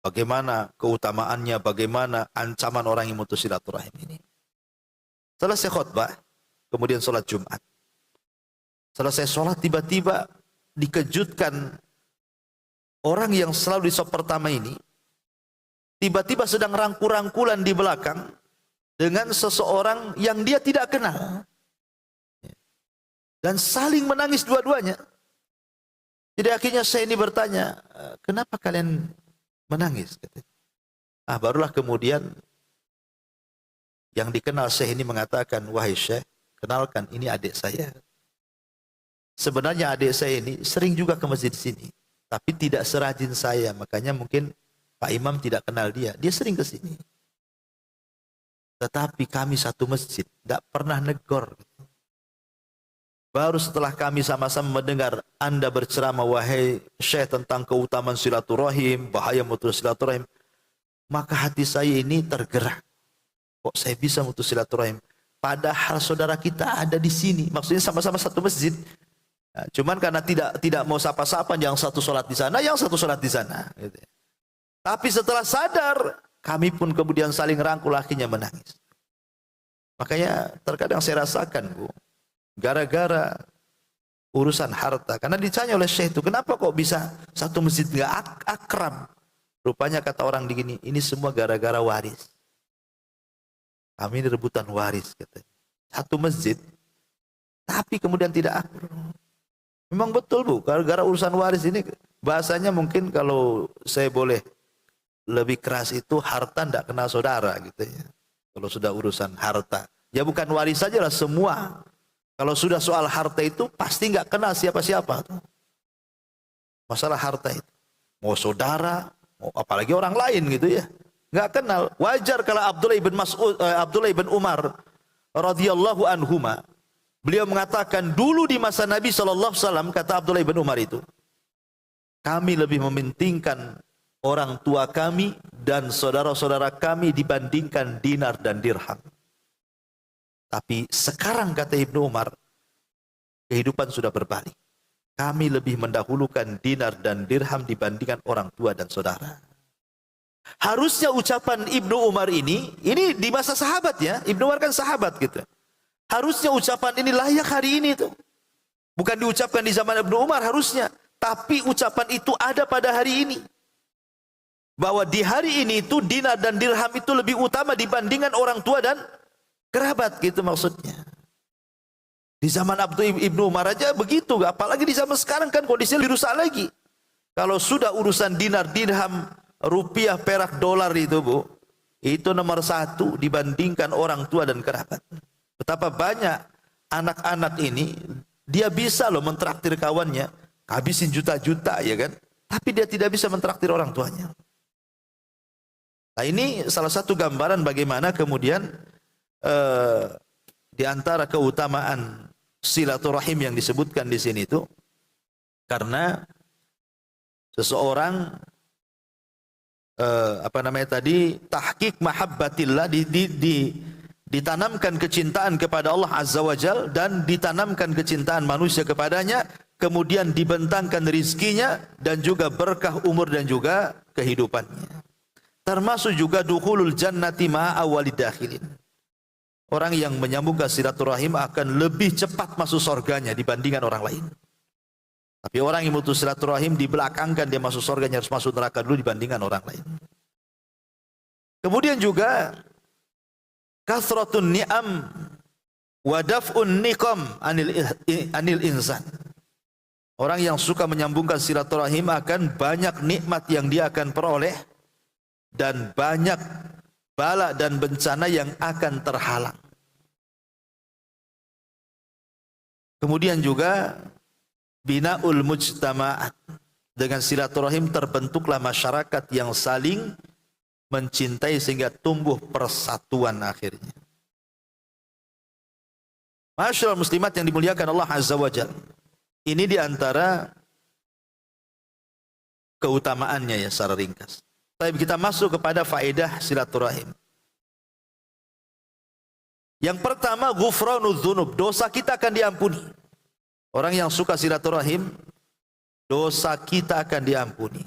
[SPEAKER 1] Bagaimana keutamaannya, bagaimana ancaman orang yang memutus silaturahim ini. Selesai khutbah, kemudian sholat Jumat. Selesai sholat, tiba-tiba dikejutkan orang yang selalu di saf pertama ini, tiba-tiba sedang rangkul-rangkulan di belakang dengan seseorang yang dia tidak kenal. Dan saling menangis dua-duanya. Jadi akhirnya saya ini bertanya, kenapa kalian menangis? Barulah kemudian yang dikenal Syekh ini mengatakan, wahai Syekh, kenalkan ini adik saya. Sebenarnya adik saya ini sering juga ke masjid sini, tapi tidak serajin saya, makanya mungkin Pak Imam tidak kenal dia. Dia sering ke sini. Tetapi kami satu masjid, tidak pernah negor. Baru setelah kami sama-sama mendengar Anda berceramah, wahai Syekh, tentang keutamaan silaturahim, bahaya memutus silaturahim, maka hati saya ini tergerak. Kok saya bisa memutus silaturahim? Padahal saudara kita ada di sini. Maksudnya sama-sama satu masjid. Nah, cuman karena tidak mau sapa-sapa, yang satu sholat di sana, yang satu sholat di sana. Gitu. Tapi setelah sadar, kami pun kemudian saling rangkul, akhirnya menangis. Makanya terkadang saya rasakan, Bu, gara-gara urusan harta. Karena ditanya oleh Syekh itu, kenapa kok bisa satu masjid nggak akrab? Rupanya kata orang begini, ini semua gara-gara waris. Kami ini rebutan waris, katanya. Satu masjid, tapi kemudian tidak akrab. Memang betul, Bu, gara-gara urusan waris ini, bahasanya mungkin kalau saya boleh lebih keras itu, harta tidak kenal saudara gitu ya. Kalau sudah urusan harta, ya bukan waris saja lah, semua. Kalau sudah soal harta itu pasti nggak kenal siapa-siapa. Masalah harta itu, mau saudara, mau apalagi orang lain gitu ya. nggak kenal. Wajar kalau Abdullah ibn Umar radhiyallahu anhuma, beliau mengatakan dulu di masa Nabi SAW, kata Abdullah ibn Umar itu, kami lebih mementingkan orang tua kami dan saudara-saudara kami dibandingkan dinar dan dirham. Tapi sekarang, kata Ibnu Umar, kehidupan sudah berbalik. Kami lebih mendahulukan dinar dan dirham dibandingkan orang tua dan saudara. Harusnya ucapan Ibnu Umar ini di masa sahabat ya. Ibnu Umar kan sahabat gitu. Harusnya ucapan ini layak hari ini tuh. Bukan diucapkan di zaman Ibnu Umar harusnya. Tapi ucapan itu ada pada hari ini. Bahwa di hari ini itu dinar dan dirham itu lebih utama dibandingkan orang tua dan kerabat gitu maksudnya. Di zaman Ibnu Umar aja begitu, apalagi di zaman sekarang kan kondisinya lebih rusak lagi. Kalau sudah urusan dinar, dirham, rupiah, perak, dolar itu Bu, itu nomor satu dibandingkan orang tua dan kerabat. Betapa banyak anak-anak ini, dia bisa loh mentraktir kawannya, habisin juta-juta ya kan, tapi dia tidak bisa mentraktir orang tuanya. Nah ini salah satu gambaran bagaimana kemudian di antara keutamaan silaturahim yang disebutkan di sini itu, karena seseorang tahqiq mahabbatillah, ditanamkan kecintaan kepada Allah Azza wa Jal dan ditanamkan kecintaan manusia kepadanya, kemudian dibentangkan rizkinya dan juga berkah umur dan juga kehidupannya. Termasuk juga dukhulul jannati ma'a awwalid dakhilin. Orang yang menyambungkan silaturahim akan lebih cepat masuk surganya dibandingkan orang lain. Tapi orang yang memutus silaturahim dibelakangkan dia masuk surganya, harus masuk neraka dulu dibandingkan orang lain. Kemudian juga kasratun ni'am wa daf'un niqam anil insan. Orang yang suka menyambungkan silaturahim akan banyak nikmat yang dia akan peroleh dan banyak bala dan bencana yang akan terhalang. Kemudian juga binaul mujtama'at. Dengan silaturahim terbentuklah masyarakat yang saling mencintai sehingga tumbuh persatuan akhirnya. Masyaallah muslimat yang dimuliakan Allah Azza wa Jalla. Ini diantara keutamaannya ya secara ringkas. Tapi kita masuk kepada faedah silaturahim. Yang pertama, ghufranudz dzunub, dosa kita akan diampuni. Orang yang suka silaturahim, dosa kita akan diampuni.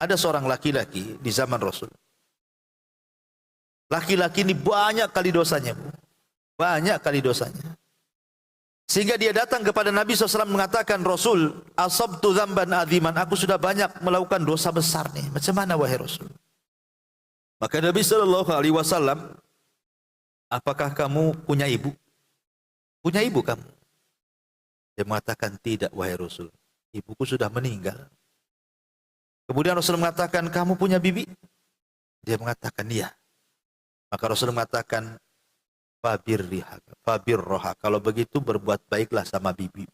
[SPEAKER 1] Ada seorang laki-laki di zaman Rasul. Laki-laki ini banyak kali dosanya, Bu. Banyak kali dosanya. Sehingga dia datang kepada Nabi SAW mengatakan, Rasul, asabtu dzamban aziman, aku sudah banyak melakukan dosa besar nih. Macam mana wahai Rasul? Maka Nabi SAW, apakah kamu punya ibu? Punya ibu kamu? Dia mengatakan, tidak wahai Rasul, ibuku sudah meninggal. Kemudian Rasul mengatakan, kamu punya bibi? Dia mengatakan, iya. Maka Rasul mengatakan, fabirroha, kalau begitu berbuat baiklah sama bibi.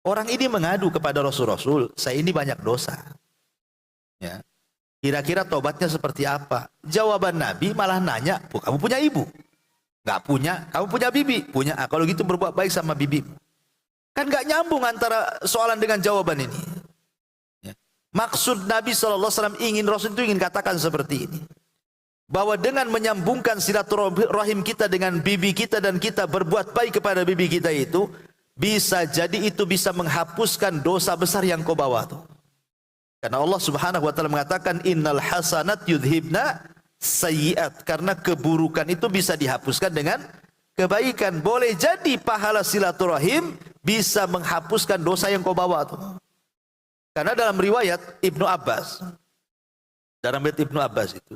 [SPEAKER 1] Orang ini mengadu kepada Rasul, saya ini banyak dosa. Ya. Kira-kira tobatnya seperti apa? Jawaban Nabi malah nanya, kamu punya ibu? Gak punya. Kamu punya bibi? Punya. Kalau gitu berbuat baik sama bibimu. Kan gak nyambung antara soalan dengan jawaban ini. Ya. Maksud Nabi SAW Rasul itu ingin katakan seperti ini. Bahwa dengan menyambungkan silaturahim kita dengan bibi kita dan kita berbuat baik kepada bibi kita itu, bisa jadi itu bisa menghapuskan dosa besar yang kau bawa tuh. Karena Allah Subhanahu wa taala mengatakan innal hasanat yudhibna sayyiat, karena keburukan itu bisa dihapuskan dengan kebaikan. Boleh jadi pahala silaturahim bisa menghapuskan dosa yang kau bawa tuh. Karena dalam riwayat Ibnu Abbas, itu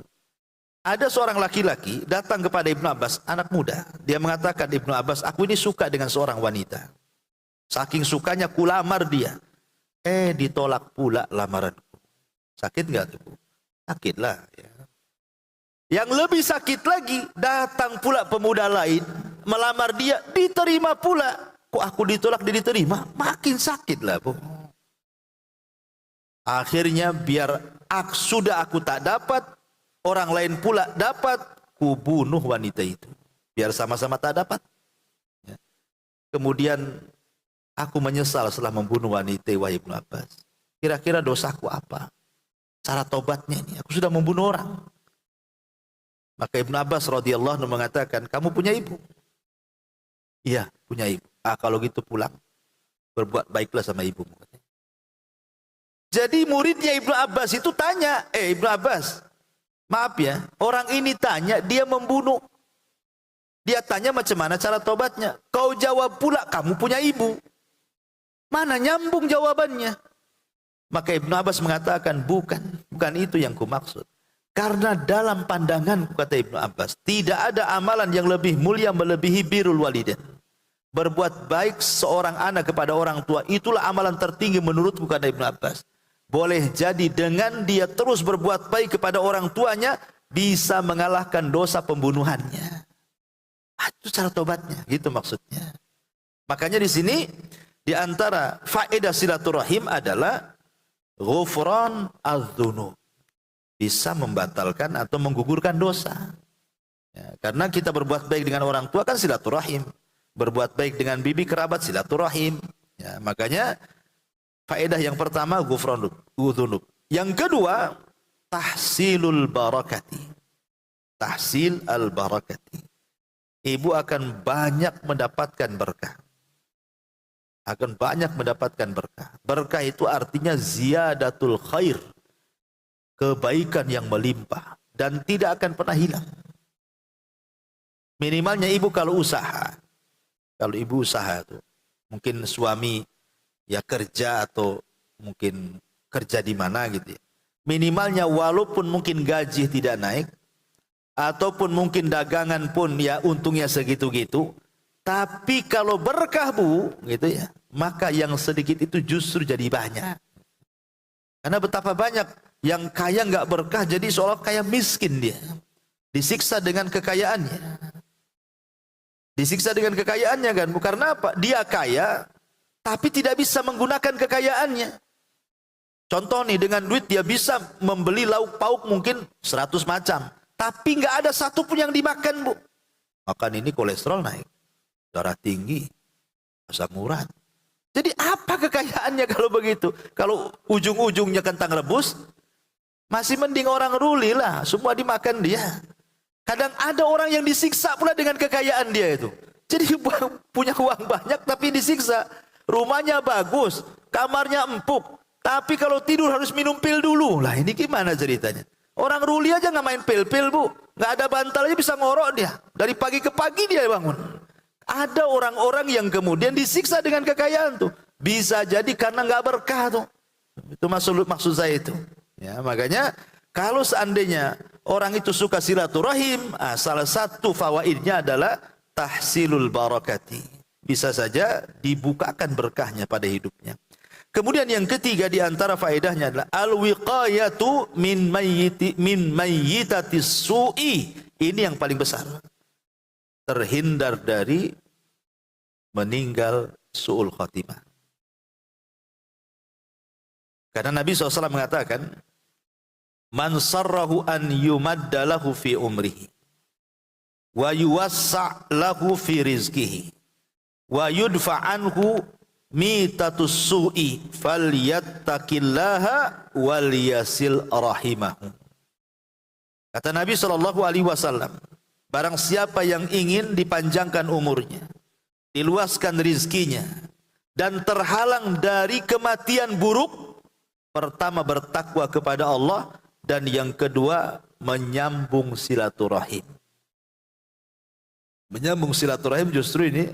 [SPEAKER 1] ada seorang laki-laki datang kepada Ibnu Abbas, anak muda. Dia mengatakan, Ibnu Abbas, aku ini suka dengan seorang wanita. Saking sukanya kulamar dia. Ditolak pula lamaranku. Sakit nggak tuh? Sakit lah. Ya. Yang lebih sakit lagi, datang pula pemuda lain, melamar dia, diterima pula. Kok aku ditolak, dia diterima? Makin sakit lah, Bu. Akhirnya biar Sudah aku tak dapat, orang lain pula dapat, ku bunuh wanita itu. Biar sama-sama tak dapat. Ya. Kemudian aku menyesal setelah membunuh wanita, wahai Ibnu Abbas. Kira-kira dosaku apa? Cara tobatnya ini, aku sudah membunuh orang. Maka Ibnu Abbas radhiyallahu anhu mengatakan, kamu punya ibu? Iya, punya ibu. Kalau gitu pulang, berbuat baiklah sama ibumu. Jadi muridnya Ibnu Abbas itu tanya, Ibnu Abbas, maaf ya, orang ini tanya, dia membunuh. Dia tanya macam mana cara tobatnya. Kau jawab pula, kamu punya ibu. Mana nyambung jawabannya? Maka Ibnu Abbas mengatakan, bukan itu yang kumaksud. Karena dalam pandanganku, kata Ibnu Abbas, tidak ada amalan yang lebih mulia melebihi birrul walidain. Berbuat baik seorang anak kepada orang tua, itulah amalan tertinggi menurutku, kata Ibnu Abbas. Boleh jadi dengan dia terus berbuat baik kepada orang tuanya, bisa mengalahkan dosa pembunuhannya. Itu cara tobatnya, gitu maksudnya. Makanya di sini, di antara faedah silaturahim adalah ghufran adz-dzunub. Bisa membatalkan atau menggugurkan dosa. Ya, karena kita berbuat baik dengan orang tua kan silaturahim. Berbuat baik dengan bibi kerabat silaturahim. Ya, makanya faedah yang pertama ghufran dzunub. Yang kedua tahsilul barakati. Tahsil al barakati. Ibu akan banyak mendapatkan berkah. Akan banyak mendapatkan berkah. Berkah itu artinya ziyadatul khair. Kebaikan yang melimpah. Dan tidak akan pernah hilang. Minimalnya ibu kalau usaha. Kalau ibu usaha itu. Mungkin suami ya kerja atau mungkin kerja di mana gitu ya. Minimalnya walaupun mungkin gaji tidak naik. Ataupun mungkin dagangan pun ya untungnya segitu-gitu. Tapi kalau berkah bu, gitu ya, maka yang sedikit itu justru jadi banyak. Karena betapa banyak yang kaya nggak berkah, jadi seolah kaya miskin dia. Disiksa dengan kekayaannya. Disiksa dengan kekayaannya kan, karena apa? Dia kaya, tapi tidak bisa menggunakan kekayaannya. Contoh nih, dengan duit dia bisa membeli lauk pauk mungkin 100 macam. Tapi nggak ada satu pun yang dimakan, bu. Makan ini kolesterol naik, darah tinggi, asam urat. Jadi apa kekayaannya kalau begitu? Kalau ujung-ujungnya kentang rebus, masih mending orang ruli lah, semua dimakan dia. Kadang ada orang yang disiksa pula dengan kekayaan dia itu. Jadi punya uang banyak tapi disiksa. Rumahnya bagus, kamarnya empuk, tapi kalau tidur harus minum pil dulu. Lah ini gimana ceritanya? Orang ruli aja nggak main pil-pil bu, nggak ada bantal aja bisa ngorok dia. Dari pagi ke pagi dia bangun. Ada orang-orang yang kemudian disiksa dengan kekayaan tuh. Bisa jadi karena nggak berkah tuh. Itu maksud saya itu. Ya, makanya kalau seandainya orang itu suka silaturahim, salah satu fawaidnya adalah tahsilul barakati. Bisa saja dibukakan berkahnya pada hidupnya. Kemudian yang ketiga di antara faedahnya adalah al-wiqayatu min mayyitatis su'i. Ini yang paling besar. Terhindar dari meninggal su'ul khatimah. Karena Nabi SAW mengatakan, man sarrahu an yumadda lahu fi umrihi wa yuwassa' lahu fi rizkihi wa yudfa anhu mitatus su'i falyattaqillaha wal yasil rahimahu. Kata Nabi SAW, barang siapa yang ingin dipanjangkan umurnya, diluaskan rizkinya, dan terhalang dari kematian buruk, pertama bertakwa kepada Allah, dan yang kedua menyambung silaturahim. Menyambung silaturahim justru ini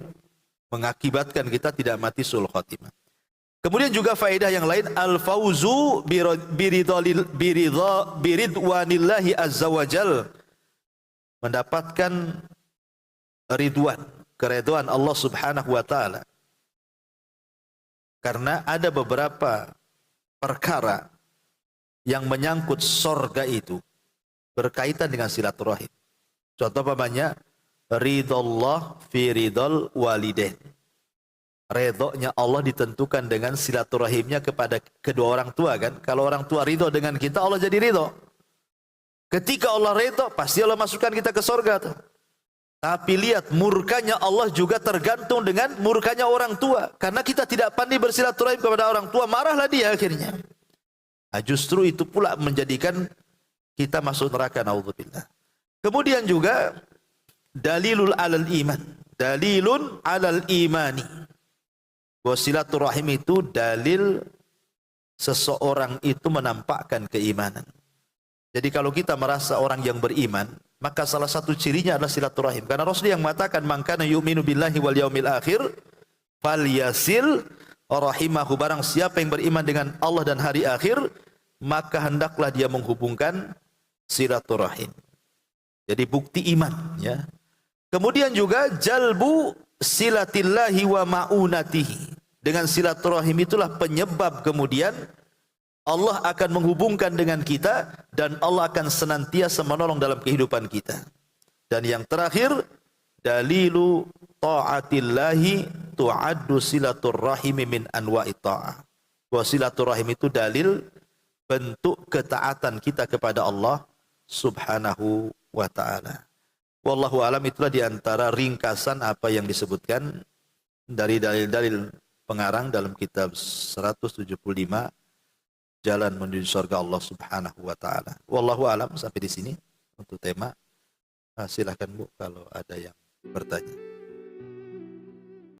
[SPEAKER 1] mengakibatkan kita tidak mati su'ul khatimah. Kemudian juga faedah yang lain, al-fauzu biridwanillahi azza wajal, mendapatkan ridwan, keridhaan Allah Subhanahu wa taala. Karena ada beberapa perkara yang menyangkut sorga itu berkaitan dengan silaturahim. Contoh umpamanya ridallah fi ridal walidain. Redhonya Allah ditentukan dengan silaturahimnya kepada kedua orang tua kan. Kalau orang tua ridho dengan kita, Allah jadi ridho. Ketika Allah ridho, pasti Allah masukkan kita ke surga tuh. Tapi lihat, murkanya Allah juga tergantung dengan murkanya orang tua. Karena kita tidak pandai bersilaturahim kepada orang tua, marahlah dia akhirnya. Nah, justru itu pula menjadikan kita masuk neraka, naudzubillah. Kemudian juga dalilul alal iman. Dalilun alal imani. Bahwa silaturahim itu dalil seseorang itu menampakkan keimanan. Jadi kalau kita merasa orang yang beriman, maka salah satu cirinya adalah silaturahim. Karena Rasul yang mengatakan, "Man kana yu'minu billahi wal yaumil akhir falyasil rahimahu." Barang siapa yang beriman dengan Allah dan hari akhir, maka hendaklah dia menghubungkan silaturahim. Jadi bukti iman, ya. Kemudian juga jalbu silatillahi wa ma'unatihi. Dengan silaturahim itulah penyebab kemudian Allah akan menghubungkan dengan kita dan Allah akan senantiasa menolong dalam kehidupan kita. Dan yang terakhir, dalilu ta'atillahi tu'addu silaturrahimi min anwa'i ta'ah. Bahwa silaturahim itu dalil bentuk ketaatan kita kepada Allah Subhanahu wa ta'ala. Wallahu alam, itulah diantara ringkasan apa yang disebutkan dari dalil-dalil pengarang dalam kitab 175 Jalan menuju surga Allah Subhanahu wa taala. Wallahu alam, sampai di sini untuk tema. Silakan Bu kalau ada yang bertanya.